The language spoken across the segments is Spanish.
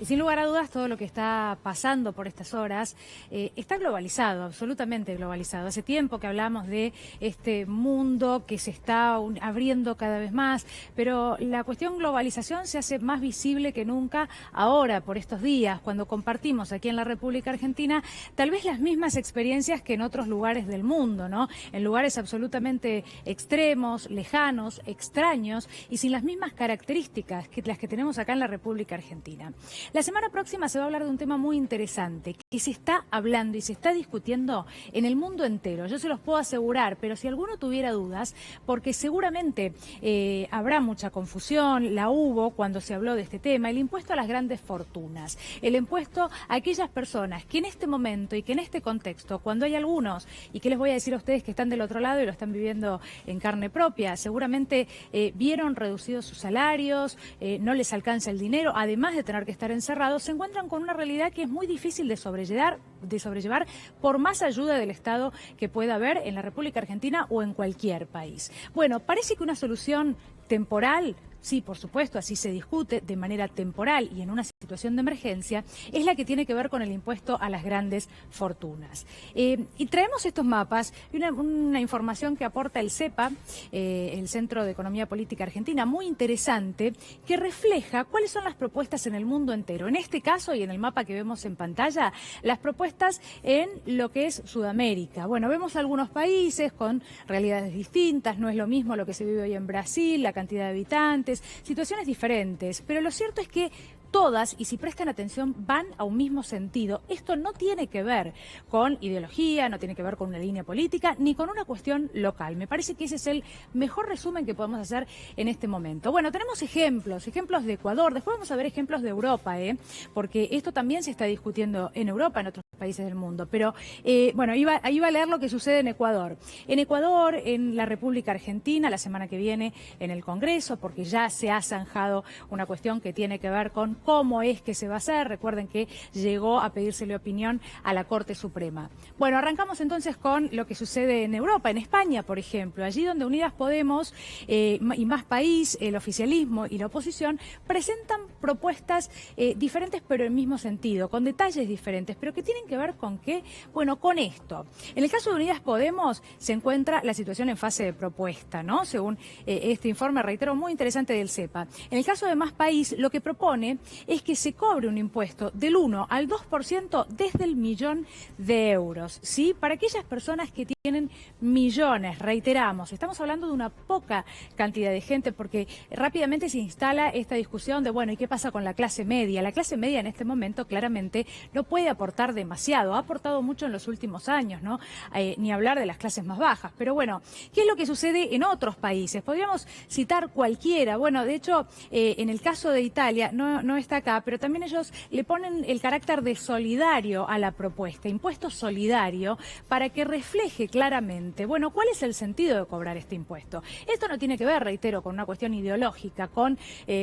Y sin lugar a dudas, todo lo que está pasando por estas horas está globalizado, absolutamente globalizado. Hace tiempo que hablamos de este mundo que se está abriendo cada vez más, pero la cuestión globalización se hace más visible que nunca ahora, por estos días, cuando compartimos aquí en la República Argentina tal vez las mismas experiencias que en otros lugares del mundo, ¿no? En lugares absolutamente extremos, lejanos, extraños y sin las mismas características que las que tenemos acá en la República Argentina. La semana próxima se va a hablar de un tema muy interesante que se está hablando y se está discutiendo en el mundo entero. Yo se los puedo asegurar, pero si alguno tuviera dudas, porque seguramente habrá mucha confusión, la hubo cuando se habló de este tema, el impuesto a las grandes fortunas, el impuesto a aquellas personas que en este momento y que en este contexto, cuando hay algunos, y que les voy a decir a ustedes que están del otro lado y lo están viviendo en carne propia, seguramente vieron reducidos sus salarios, no les alcanza el dinero, además de tener que estar encerrados, se encuentran con una realidad que es muy difícil de sobrellevar por más ayuda del Estado que pueda haber en la República Argentina o en cualquier país. Bueno, parece que una solución temporal, sí, por supuesto, así se discute de manera temporal y en una situación de emergencia, es la que tiene que ver con el impuesto a las grandes fortunas. Y traemos estos mapas y una información que aporta el CEPA, el Centro de Economía Política Argentina, muy interesante, que refleja cuáles son las propuestas en el mundo entero. En este caso y en el mapa que vemos en pantalla, las propuestas en lo que es Sudamérica. Bueno, vemos algunos países con realidades distintas, no es lo mismo lo que se vive hoy en Brasil, la cantidad de habitantes, situaciones diferentes, pero lo cierto es que todas, y si prestan atención, van a un mismo sentido. Esto no tiene que ver con ideología, no tiene que ver con una línea política, ni con una cuestión local. Me parece que ese es el mejor resumen que podemos hacer en este momento. Bueno, tenemos ejemplos de Ecuador, después vamos a ver ejemplos de Europa, porque esto también se está discutiendo en Europa, en otros países del mundo. Pero, bueno, iba a leer lo que sucede en Ecuador. En Ecuador, en la República Argentina, la semana que viene en el Congreso, porque ya se ha zanjado una cuestión que tiene que ver con cómo es que se va a hacer. Recuerden que llegó a pedírsele opinión a la Corte Suprema. Bueno, arrancamos entonces con lo que sucede en Europa, en España, por ejemplo, allí donde Unidas Podemos y Más País, el oficialismo y la oposición, presentan propuestas diferentes pero en el mismo sentido, con detalles diferentes, pero que tienen que ver con qué, bueno, con esto. En el caso de Unidas Podemos se encuentra la situación en fase de propuesta, ¿no? Según este informe, reitero, muy interesante del CEPA. En el caso de Más País, lo que propone es que se cobre un impuesto del 1 al 2% desde el €1.000.000, ¿sí? Para aquellas personas que tienen millones, reiteramos, estamos hablando de una poca cantidad de gente, porque rápidamente se instala esta discusión de, bueno, ¿y qué pasa con la clase media? La clase media en este momento claramente no puede aportar demasiado, ha aportado mucho en los últimos años, ¿no? Ni hablar de las clases más bajas. Pero bueno, ¿qué es lo que sucede en otros países? Podríamos citar cualquiera. Bueno, de hecho, en el caso de Italia, no está acá, pero también ellos le ponen el carácter de solidario a la propuesta, impuesto solidario, para que refleje claramente, bueno, cuál es el sentido de cobrar este impuesto. Esto no tiene que ver, reitero, con una cuestión ideológica, con,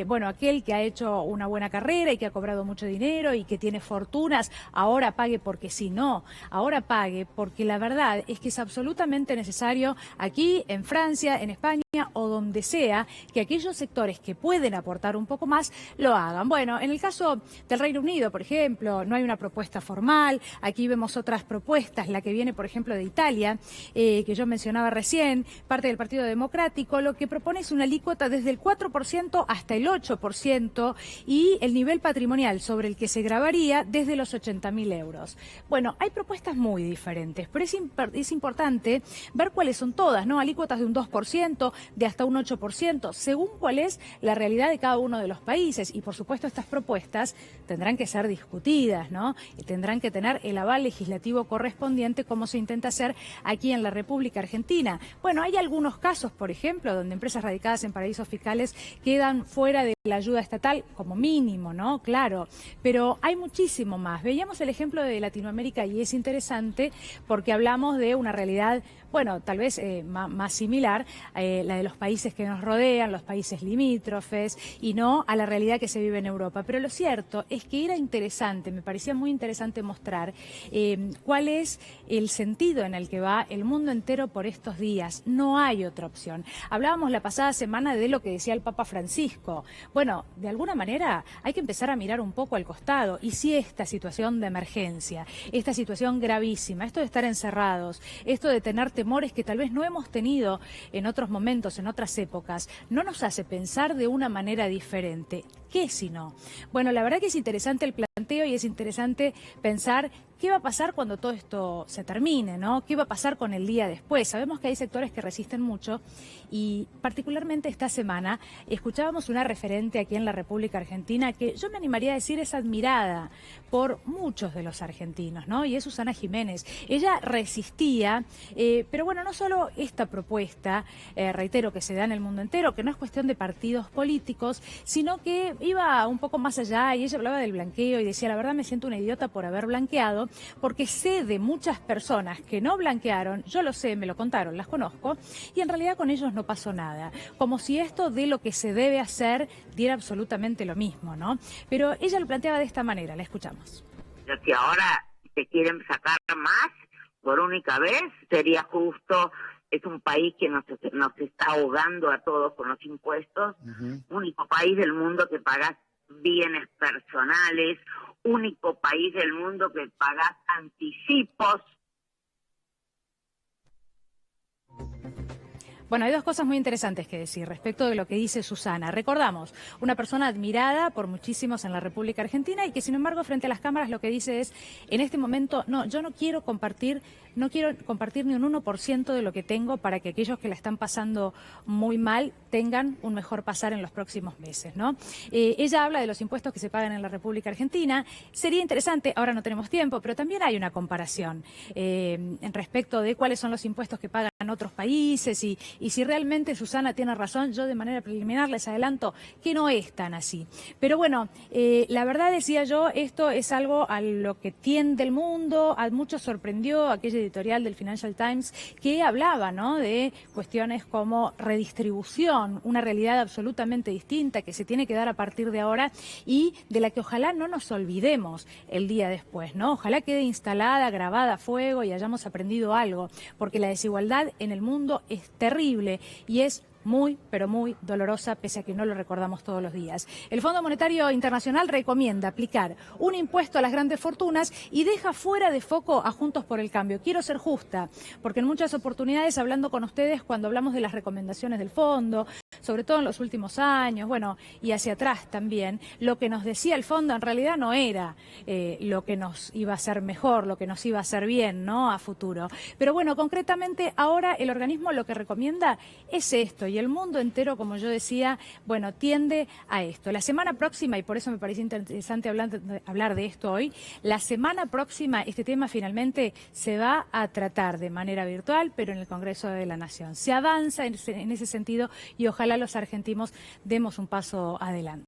bueno, aquel que ha hecho una buena carrera y que ha cobrado mucho dinero y que tiene fortunas, ahora pague porque sí, no, ahora pague porque la verdad es que es absolutamente necesario aquí, en Francia, en España o donde sea, que aquellos sectores que pueden aportar un poco más lo hagan. Bueno, en el caso del Reino Unido, por ejemplo, no hay una propuesta formal. Aquí vemos otras propuestas, la que viene, por ejemplo, de Italia, que yo mencionaba recién, parte del Partido Democrático, lo que propone es una alícuota desde el 4% hasta el 8% y el nivel patrimonial sobre el que se gravaría desde los 80.000 euros. Bueno, hay propuestas muy diferentes, pero es importante ver cuáles son todas, ¿no? Alícuotas de un 2%, de hasta un 8%, según cuál es la realidad de cada uno de los países. Y por supuesto estas propuestas tendrán que ser discutidas, ¿no? Y tendrán que tener el aval legislativo correspondiente, como se intenta hacer aquí en la República Argentina. Bueno, hay algunos casos, por ejemplo, donde empresas radicadas en paraísos fiscales quedan fuera de la ayuda estatal como mínimo, ¿no? Claro, pero hay muchísimo más. Veíamos el ejemplo de Latinoamérica y es interesante porque hablamos de una realidad, bueno, tal vez más similar, la de los países que nos rodean, los países limítrofes, y no a la realidad que se vive en Europa. Pero lo cierto es que era interesante, me parecía muy interesante mostrar cuál es el sentido en el que va el mundo entero por estos días. No hay otra opción. Hablábamos la pasada semana de lo que decía el Papa Francisco. Bueno, de alguna manera hay que empezar a mirar un poco al costado. Y si esta situación de emergencia, esta situación gravísima, esto de estar encerrados, esto de tener temores que tal vez no hemos tenido en otros momentos, en otras épocas, no nos hace pensar de una manera diferente. ¿Qué si no? Bueno, la verdad que es interesante el planteo y es interesante pensar qué va a pasar cuando todo esto se termine, ¿no? ¿Qué va a pasar con el día después? Sabemos que hay sectores que resisten mucho y particularmente esta semana escuchábamos una referente aquí en la República Argentina que yo me animaría a decir es admirada por muchos de los argentinos, ¿no? Y es Susana Jiménez. Ella resistía, pero bueno, no solo esta propuesta, reitero, que se da en el mundo entero, que no es cuestión de partidos políticos, sino que iba un poco más allá y ella hablaba del blanqueo y decía, la verdad me siento una idiota por haber blanqueado, porque sé de muchas personas que no blanquearon, yo lo sé, me lo contaron, las conozco, y en realidad con ellos no pasó nada. Como si esto de lo que se debe hacer diera absolutamente lo mismo, ¿no? Pero ella lo planteaba de esta manera, la escuchamos. Si ahora te quieren sacar más por única vez, sería justo. Es un país que nos está ahogando a todos con los impuestos. Único país del mundo que pagas bienes personales, único país del mundo que pagas anticipos. Bueno, hay dos cosas muy interesantes que decir respecto de lo que dice Susana. Recordamos, una persona admirada por muchísimos en la República Argentina y que sin embargo frente a las cámaras lo que dice es, en este momento, no, yo no quiero compartir ni un 1% de lo que tengo para que aquellos que la están pasando muy mal tengan un mejor pasar en los próximos meses, ¿no? Ella habla de los impuestos que se pagan en la República Argentina. Sería interesante, ahora no tenemos tiempo, pero también hay una comparación en respecto de cuáles son los impuestos que pagan otros países y si realmente Susana tiene razón, yo de manera preliminar les adelanto que no es tan así. Pero bueno, la verdad decía yo, esto es algo a lo que tiende el mundo, a muchos sorprendió aquella editorial del Financial Times que hablaba, ¿no?, de cuestiones como redistribución, una realidad absolutamente distinta que se tiene que dar a partir de ahora y de la que ojalá no nos olvidemos el día después, ¿no? Ojalá quede instalada, grabada a fuego y hayamos aprendido algo, porque la desigualdad en el mundo es terrible y es muy, pero muy dolorosa, pese a que no lo recordamos todos los días. El Fondo Monetario Internacional recomienda aplicar un impuesto a las grandes fortunas y deja fuera de foco a Juntos por el Cambio. Quiero ser justa, porque en muchas oportunidades, hablando con ustedes, cuando hablamos de las recomendaciones del fondo, sobre todo en los últimos años, bueno, y hacia atrás también, lo que nos decía el fondo en realidad no era lo que nos iba a hacer mejor, lo que nos iba a hacer bien, ¿no?, a futuro. Pero bueno, concretamente ahora el organismo lo que recomienda es esto, y el mundo entero, como yo decía, bueno, tiende a esto. La semana próxima, y por eso me parece interesante hablar de esto hoy, la semana próxima este tema finalmente se va a tratar de manera virtual, pero en el Congreso de la Nación. Se avanza en ese sentido y ojalá los argentinos demos un paso adelante.